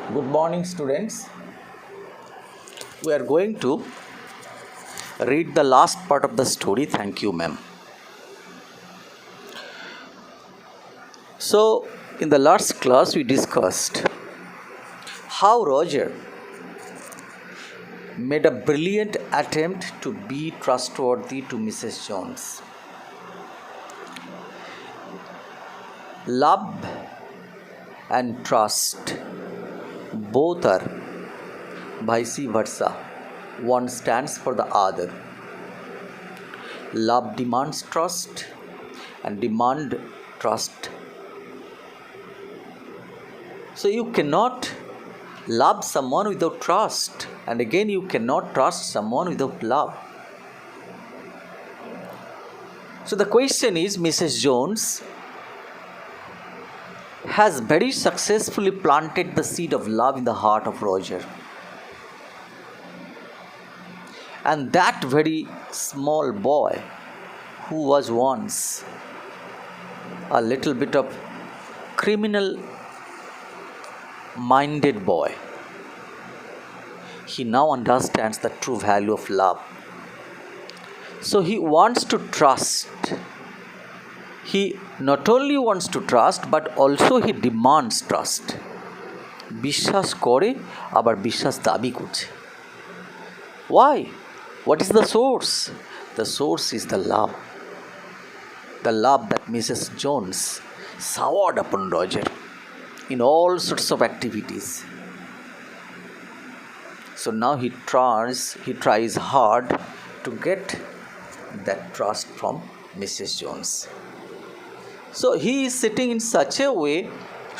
Good morning, students. We are going to read the last part of the story. Thank you, ma'am. So, in the last class, we discussed how Roger made a brilliant attempt to be trustworthy to Mrs. Jones. Love and trust both are vice versa. One stands for the other. Love demands trust and demand trust. So you cannot love someone without trust, and again you cannot trust someone without love. So the question is, Mrs. Jones has very successfully planted the seed of love in the heart of Roger. And that very small boy, who was once a little bit of criminal minded boy, he now understands the true value of love. So he wants to trust. He not only wants to trust, but also he demands trust. বিশ্বাস করে আবার বিশ্বাস দাবি করছে। Why? What is the source? The source is the love. The love that Mrs. Jones showered upon Roger in all sorts of activities. So now he tries hard to get that trust from Mrs. Jones. So he is sitting in such a way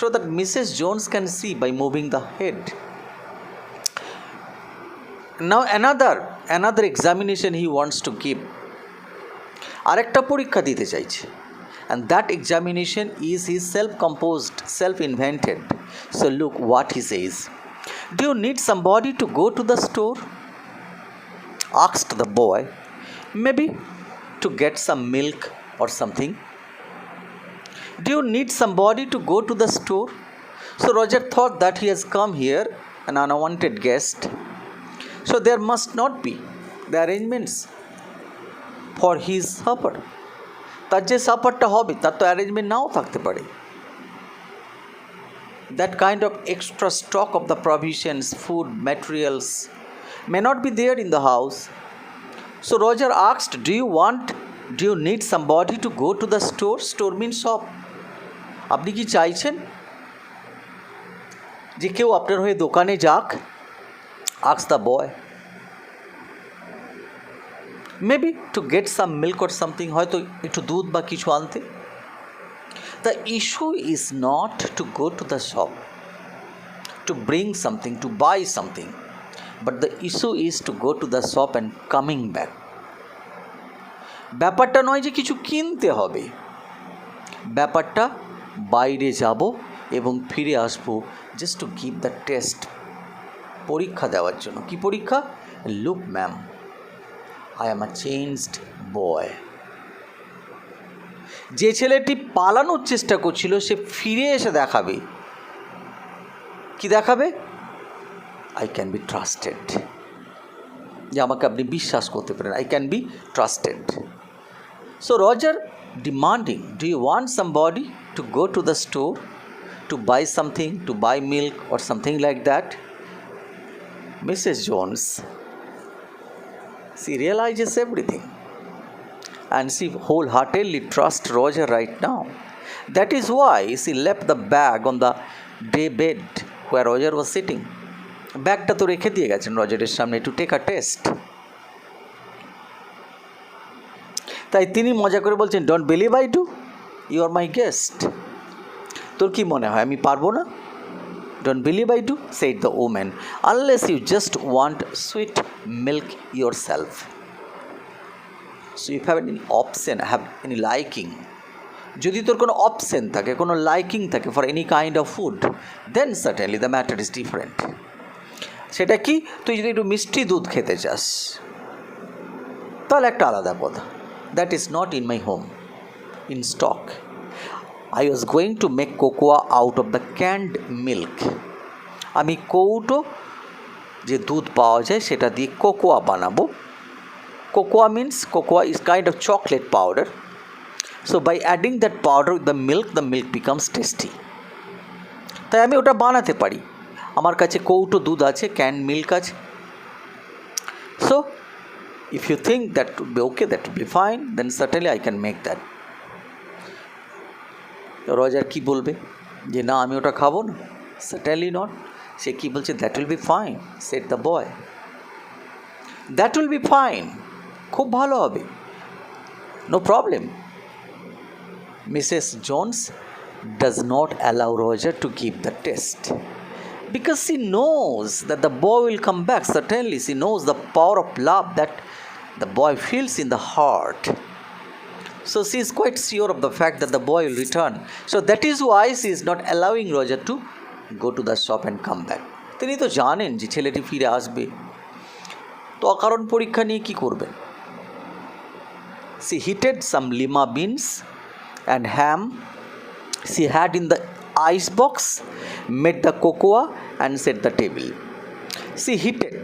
so that Mrs. Jones can see by moving the head. Now another examination he wants to give. আরেকটা পরীক্ষা দিতে চাইছে, and that examination is his self-composed, self-invented. So look what he says. Do you need somebody to go to the store? Asked the boy, maybe to get some milk or something. Do you need somebody to go to the store? So Roger thought that he has come here, an unwanted guest. So there must not be the arrangements for his supper. তার যে সাপারটা হবে তার তো arrangement নাও থাকতে পারে। That kind of extra stock of the provisions, food, materials may not be there in the house. So Roger asked, do you need somebody to go to the store? Store means shop. আপনি কি চাইছেন যে কেউ আপনার হয়ে দোকানে যাক? Asked the boy. Maybe to get some milk or something, হয়তো একটু দুধ বা কিছু আনতে। The issue is not to go to the shop to bring something, to buy something, but the issue is to go to the shop and coming back. ব্যাপারটা নয় যে কিছু কিনতে হবে, ব্যাপারটা বাইরে যাব এবং ফিরে আসবো just to give the test, পরীক্ষা দেওয়ার জন্য। কি পরীক্ষা? Look ma'am, I am a changed boy. যে ছেলেটি পালানোর চেষ্টা করছিল সে ফিরে এসে দেখাবে, কি দেখাবে? I can be trusted. যে আমাকে আপনি বিশ্বাস করতে পারেন, I can be trusted. So Roger demanding, do you want somebody to go to the store to buy something, to buy milk or something like that? Mrs. Jones, she realizes everything and she wholeheartedly trusts Roger right now. That is why she left the bag on the day bed where Roger was sitting. ব্যাগটা তো রেখে দিয়ে গেছেন রজারের সামনে to take a test. তাই তিনি মজা করে বলছেন, don't believe I do, you are my guest. তোর কি মনে হয় আমি পারবো না? Don't believe I do, said the woman, unless you just want sweet milk yourself. So if you have any option, have any liking, যদি তোর কোনো অপশন থাকে, কোনো লাইকিং থাকে for any kind of food, then certainly the matter is different. সেটা কি? তুই যদি একটু মিষ্টি দুধ খেতে চাস তাহলে একটা আলাদা কথা। That is not in my home in stock. I was going to make cocoa out of the canned milk. আমি কৌটো যে দুধ পাওয়া যায় সেটা দিয়ে কোকোয়া বানাবো। Cocoa means cocoa is kind of chocolate powder. So by adding that powder with the milk becomes tasty. তাই আমি ওটা বানাতে পারি। আমার কাছে কৌটো দুধ আছে, ক্যান মিল্ক আছে। So if you think that would be okay, that would be fine, then certainly I can make that. Roger কি বলবে যে না আমি ওটা খাবো না? Certainly not. সে কি বলছে? that will be fine, said the boy. that will be fine, খুব ভালো হবে, no problem. Mrs. Jones does not allow Roger to keep the test because she knows that the boy will come back. Certainly she knows the power of love that the boy feels in the heart. So she is quite sure of the fact that the boy will return. So that is why she is not allowing Roger to go to the shop and come back. তিনি তো জানেন যে ছেলেটি ফিরে আসবে, তো অকারণ পরীক্ষা নিয়ে কী করবেন? She heated some lima beans and ham she had in the ice box, made the cocoa and set the table. She heated,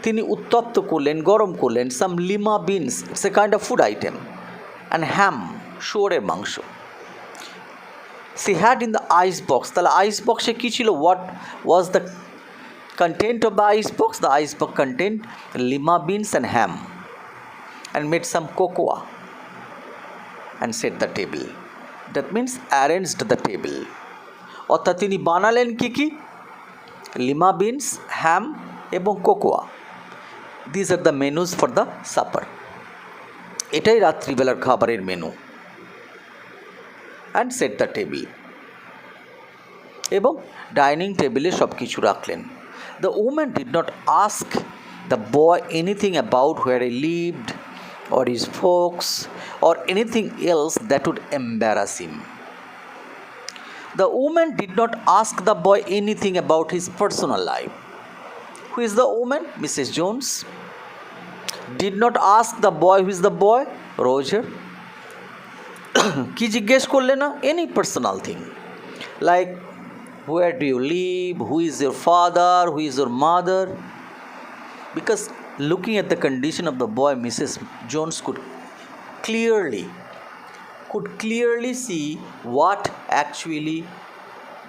তিনি উত্তপ্ত করলেন, গরম করলেন, some lima beans, it's a kind of food item, and ham, শুয়োরের মাংস। She had in the ice box, তাহলে ice বক্সে কী ছিল? What was the content of the ice box? The ice box content lima beans and ham and made some cocoa and set the table. That means arranged the table. অর্থাৎ তিনি বানালেন কী কী? Lima beans, ham এবং cocoa. These are the menus for the supper. এটাই রাত্রিবেলার খাবারের menu. And set the table, এবং dining টেবিলে সব কিছু রাখলেন। The woman did not ask the boy anything about where he lived or his folks or anything else that would embarrass him. The woman did not ask the boy anything about his personal life. Who is the woman? Mrs. Jones. Did not ask the boy. Who is the boy? Roger. কি জিজ্ঞেস করলে না? Any personal thing like where do you live, who is your father, who is your mother, because looking at the condition of the boy, Mrs. Jones could clearly see what actually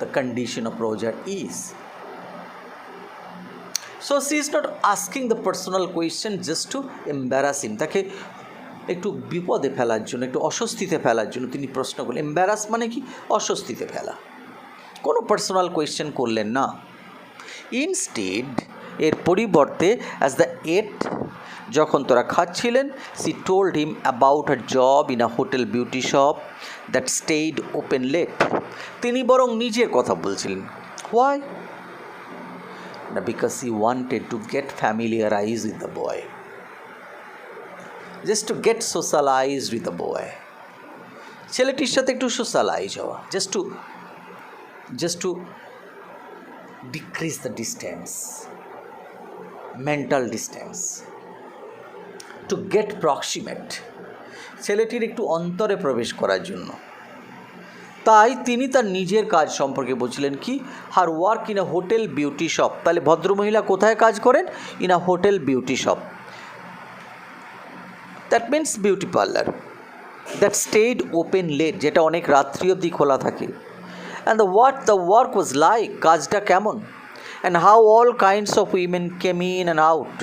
the condition of Roger is. So she is not asking the personal question just to embarrass him. তাকে একটু বিপদে ফেলার জন্য, একটু অস্বস্তিতে ফেলার জন্য তিনি প্রশ্ন করলেন। এম্বারাস মানে কি? অস্বস্তিতে ফেলা। কোনো পার্সোনাল কোয়েশ্চেন করলেন না। ইনস্টেড, এর পরিবর্তে অ্যাজ দ্য এট, যখন তারা খাচ্ছিলেন, she told him about her job in a hotel beauty shop that stayed open late. তিনি বরং নিজের কথা বলছিলেন। হোয়াই? না, because he wanted to get familiarize with the boy, just to get socialize with the boy. ছেলেটির সাথে একটু socialise হওয়া, just to decrease the distance, mental distance, to get proximate, ছেলেটির একটু অন্তরে প্রবেশ করার জন্য। তাই তিনি তার নিজের কাজ সম্পর্কে বলছিলেন কি? Her work in a hotel beauty shop. তাহলে ভদ্রমহিলা কোথায় কাজ করেন? In a hotel beauty shop, that means beauty parlour, that stayed open late, যেটা অনেক রাত্রি অবধি খোলা থাকে। And the work was like, কাজটা কেমন, and how all kinds of women came in and out,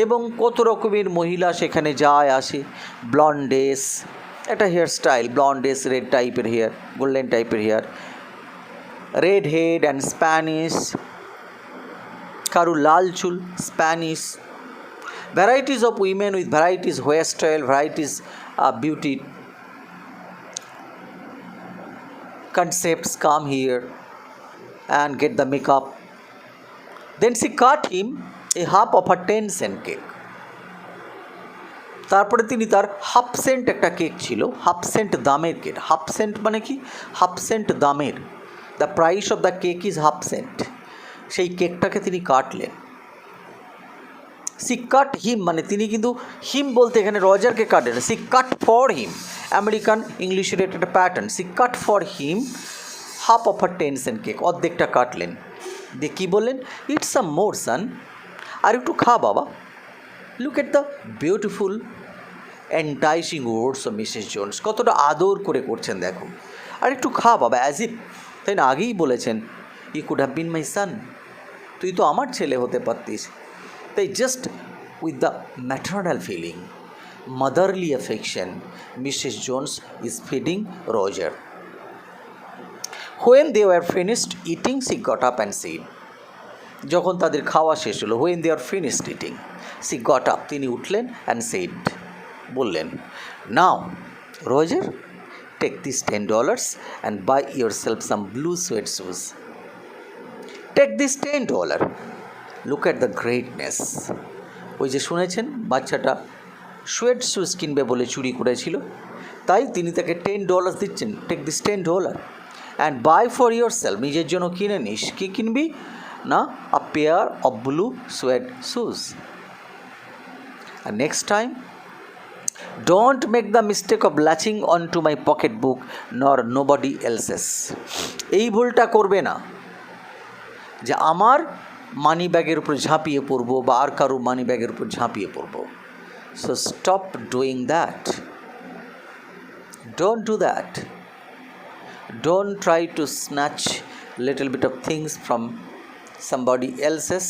এবং কত রকমের মহিলা সেখানে যায় আসে। ব্লন্ডেস, একটা হেয়ার স্টাইল, ব্লন্ডেস, রেড টাইপের হেয়ার, গোল্ডেন টাইপের hair, red head and Spanish, কারু লাল চুল, Spanish, varieties of women with varieties hair style, varieties beauty concepts come here and get the makeup. Then she cut him a half of a 10-cent cake. তারপরে তিনি তার half cent একটা cake ছিল, half cent দামের cake. Half cent মানে কি? Half cent দামের, the price of the cake is half cent. সেই কেকটাকে তিনি কাটলেন। সি কাট হিম মানে তিনি কিন্তু হিম বলতে এখানে রজারকে কাটেন। She cut for him, American ইংলিশের একটা pattern. She cut for him half of a 10-cent cake, অর্ধেকটা কাটলেন। দিয়ে কী বললেন, ইটস সাম মোর সান, আর একটু খা বাবা। Look at the beautiful enticing words of Mrs Jones, কতটা আদর করে করছেন দেখো, আর একটু খা বাবা, অ্যাজ ইফ, তাই না, আগেই বলেছেন ই কুড হ্যাভ বিন মাই সান, তুই তো আমার ছেলে হতে পারতিস। তাই just with the maternal feeling, motherly affection, Mrs. Jones is feeding Roger. When they were finished eating, she got up and said, যখন তাদের খাওয়া শেষ হলো, when they were finished eating, she got up, তিনি উঠলেন, and said, বললেন, now Roger, take these $10 and buy yourself some blue suede shoes. Take this $10. Look at the greatness. ওই যে শুনেছেন বাচ্চাটা সুয়েড শুজ কিনবে বলে চুরি করেছিল, তাই তিনি তাকে $10 দিচ্ছেন। Take this $10 and buy for yourself, নিজের জন্য কিনে নিস। কী কিনবি না, a pair of blue suede shoes. আর next time don't make the mistake of latching onto my pocketbook nor nobody else's. এই ভুলটা করবে না যে আমার মানি ব্যাগের উপর ঝাঁপিয়ে পড়বো বা আর কারো মানি ব্যাগের উপর ঝাঁপিয়ে পড়বো। So stop doing that. Don't do that. Don't try to snatch little bit of things from somebody else's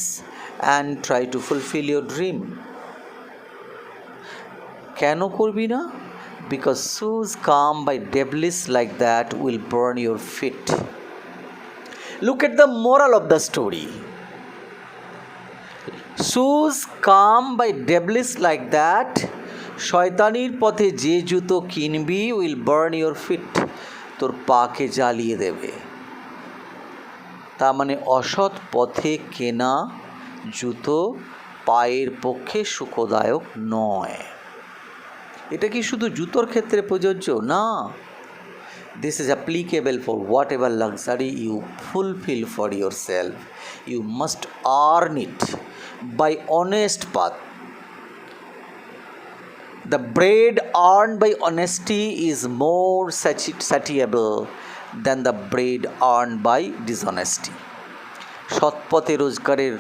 and try to fulfill your dream. কেন করবি না? Because shoes come by devilish like that will burn your feet. Look at the moral of the story. Shoes come by devilish like that, শয়তানির পথে যে জুতো কিনবি will burn your feet, তোর পাকে জ্বালিয়ে দেবে। তার মানে অসৎ পথে কেনা জুতো পায়ের পক্ষে সুখদায়ক নয়। এটা কি শুধু জুতোর ক্ষেত্রে প্রযোজ্য? না, this is applicable for whatever luxury you fulfill for yourself. You must earn it by honest path. The bread earned by honesty is more satiable than the bread earned by dishonesty. সৎ পথে রোজগারের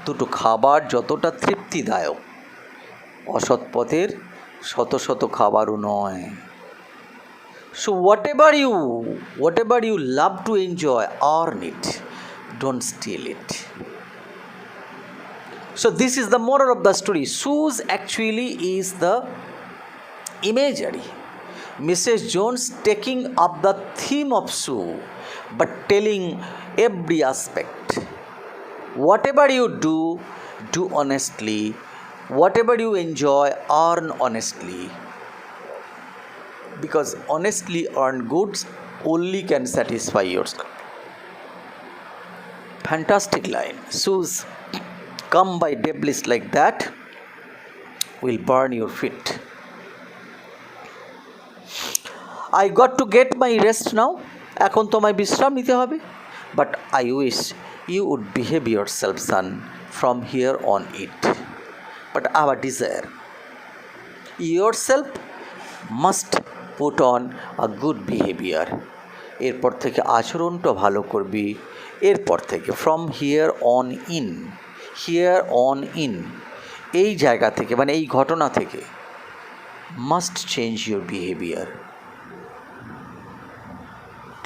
দুটো খাবার যতটা তৃপ্তিদায়ক, অসৎ পথের শত শত খাবারও নয়। So whatever you love to enjoy, earn it. Don't steal it. So this is the moral of the story. Shoes actually is the imagery. Mrs. Jones taking up the theme of shoe, but telling every aspect. Whatever you do, do honestly. Whatever you enjoy, earn honestly. Because honestly earned goods only can satisfy yourself. Fantastic line. Shoes come by devilish like that will burn your feet. I got to get my rest now. এখন তোমায় বিশ্রাম নিতে হবে। But I wish you would behave yourself, son, from here on it. But our desire, yourself must put on a good behavior. এরপর থেকে আচরণটা ভালো করবি। এরপর থেকে from here on in, here on in, এই জায়গা থেকে মানে এই ঘটনা থেকে must change your behavior.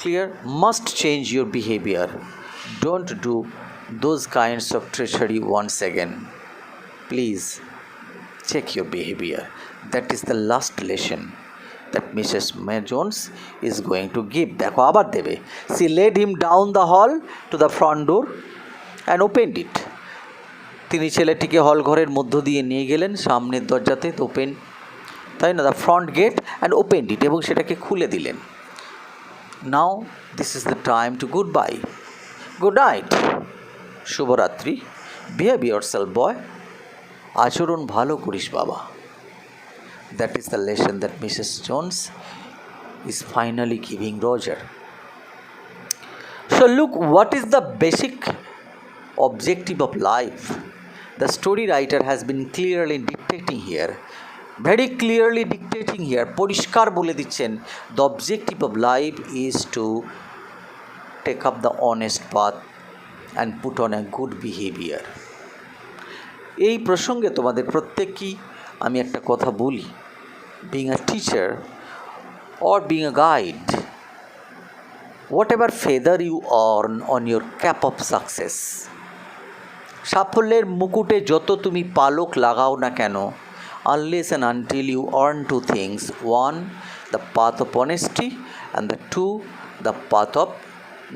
Clear? Must change your behavior. Don't do those kinds of treachery once again. Please check your behavior. That is the last lesson that Mrs. Jones is going to give. দেখো আবার দেবে। She led him down the hall to the front door and opened it. তিনি ছেলেটিকে হল ঘরের মধ্য দিয়ে নিয়ে গেলেন সামনের দরজাতে, ওপেন, তাই না, the front gate, and opened it, এবং সেটাকে খুলে দিলেন। Now this is the time to goodbye, good night, শুভরাত্রি, বিহেভ ইয়োরসেলফ বয়, আচরণ ভালো করিস বাবা। That is the lesson that Mrs. Jones is finally giving Roger. So look, what is the basic objective of life? The story writer has been clearly dictating here, very clearly dictating here, পরিষ্কার বলে দিচ্ছেন, the objective of life is to take up the honest path, and put on a good behavior. এই প্রসঙ্গে তোমাদের প্রত্যেককেই আমি একটা কথা বলি, being a teacher or being a guide, whatever feather you earn on your cap of success, সাফল্যের মুকুটে যত তুমি পালক লাগাও না কেন, unless and until you earn two things: one, the path of honesty, and the two, the path of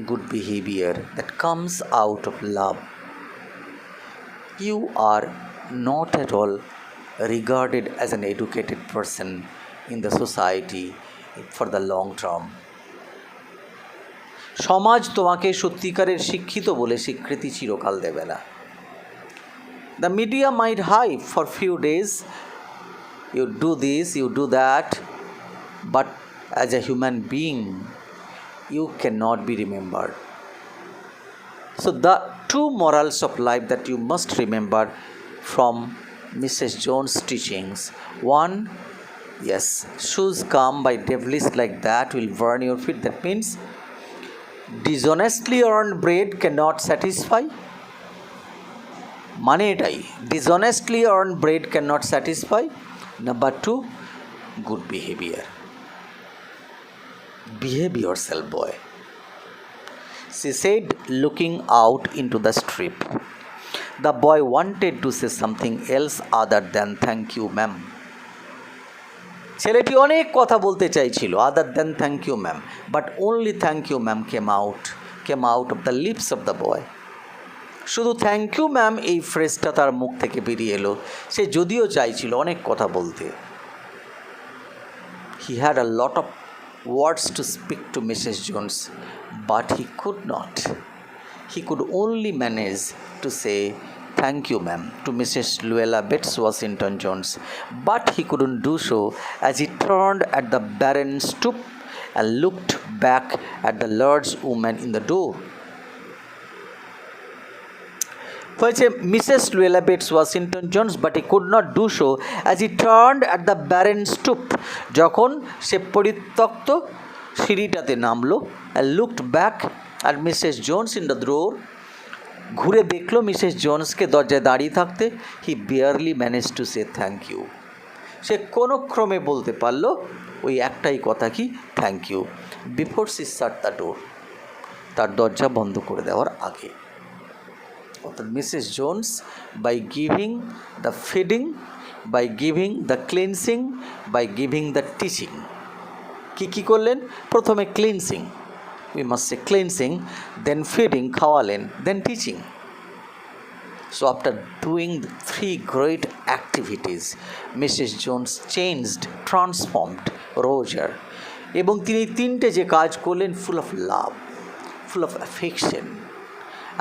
good behavior that comes out of love, you are not at all regarded as an educated person in the society for the long term. সমাজ তোমাকে সত্যিকারের শিক্ষিত বলে স্বীকৃতি চিরকাল দেবে না। The media might hype for few days, you do this, you do that, but as a human being, you cannot be remembered. So the two morals of life that you must remember from Mrs. Jones' teachings: one, yes, shoes come by devilish like that will burn your feet. That means dishonestly earned bread cannot satisfy. মানে এটাই, dishonestly earned bread cannot satisfy. Number two, good behavior. Behave yourself, boy, she said, looking out into the street. The boy wanted to say something else other than thank you, ma'am. ছেলেটি অনেক কথা বলতে চাইছিল, other than thank you, ma'am, but only thank you, ma'am came out of the lips of the boy. শুধু thank you ma'am এই ফ্রেজটা তার মুখ থেকে বেরিয়ে এলো। সে যদিও চাইছিল অনেক কথা বলতে। He had a lot of words to speak to Mrs. Jones, but he could not. He could only manage to say thank you, ma'am, to Mrs. Luella Betts Washington Jones, but he couldn't do so as he turned at the barren stoop and looked back at the large woman in the door. হয়েছে Mrs Luella Bates Washington Jones, but he could not do so as he turned at the barren stoop, যখন সে পরিত্যক্ত সিঁড়িটাতে নামলো, and looked back at Mrs Jones in the door, ঘুরে দেখলো Mrs জোন্সকে দরজায় দাঁড়িয়ে থাকতে। He barely manage to say thank you. সে কোনো ক্রমে বলতে পারলো ওই একটাই কথা, কি thank you, before she shut the door, তার দরজা বন্ধ করে দেওয়ার আগে। অর্থাৎ Mrs Jones by giving the feeding, by giving the cleansing, by giving the teaching, কী করলেন? প্রথমে cleansing, we must say cleansing, then feeding, খাওয়ালেন, then teaching. So after doing the three great activities, Mrs. Jones changed, transformed Roger, এবং তিনি তিনটে যে কাজ করলেন, full of love, full of affection,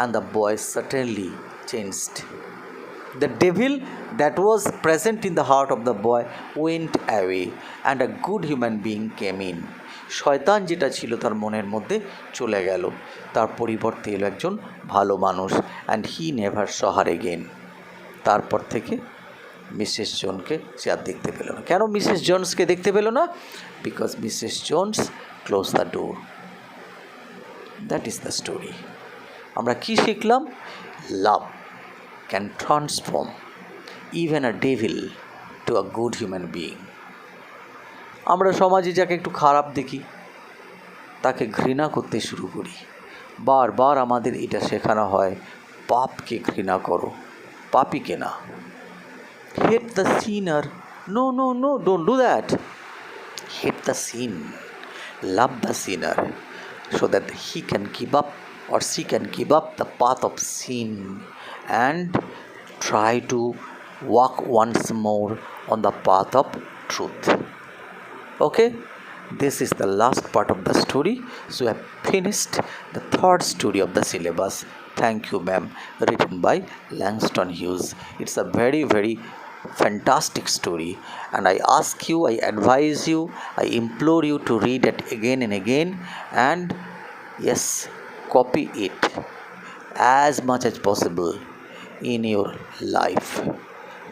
and the boy certainly changed. The devil that was present in the heart of the boy went away and a good human being came in. শয়তান যেটা ছিল তার মনের মধ্যে চলে গেল, তার পরিবর্তে এলো একজন ভালো মানুষ, and he never saw her again. তারপর থেকে মিসেস জোনকে সে আর দেখতে পেল না। কেন মিসেস জোনসকে দেখতে পেল না? Because Mrs Jones close the door. That is the story. আমরা কি শিখলাম? লাভ can transform even a devil to a good human being. আমরা সমাজে যাকে একটু খারাপ দেখি তাকে ঘৃণা করতে শুরু করি। বারবার আমাদের এটা শেখানো হয়, পাপকে ঘৃণা করো, পাপীকে না। Hate the sinner, no no no, don't do that. Hate the sin, love the sinner, so that he can give up or she can give up the path of sin and try to walk once more on the path of truth. Okay, this is the last part of the story. So I have finished the third story of the syllabus. Thank you, ma'am, written by Langston Hughes. It's a very, very fantastic story, and I ask you, I advise you, I implore you to read it again and again, and yes, copy it as much as possible in your life,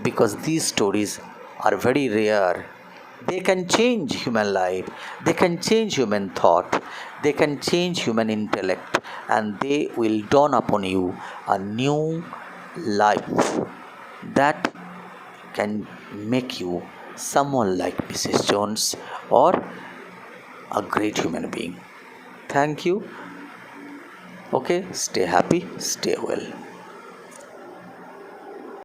because these stories are very rare. They can change human life, they can change human thought, they can change human intellect, and they will dawn upon you a new life that can make you someone like Mrs. Jones or a great human being. Thank you. Okay, stay happy, stay well.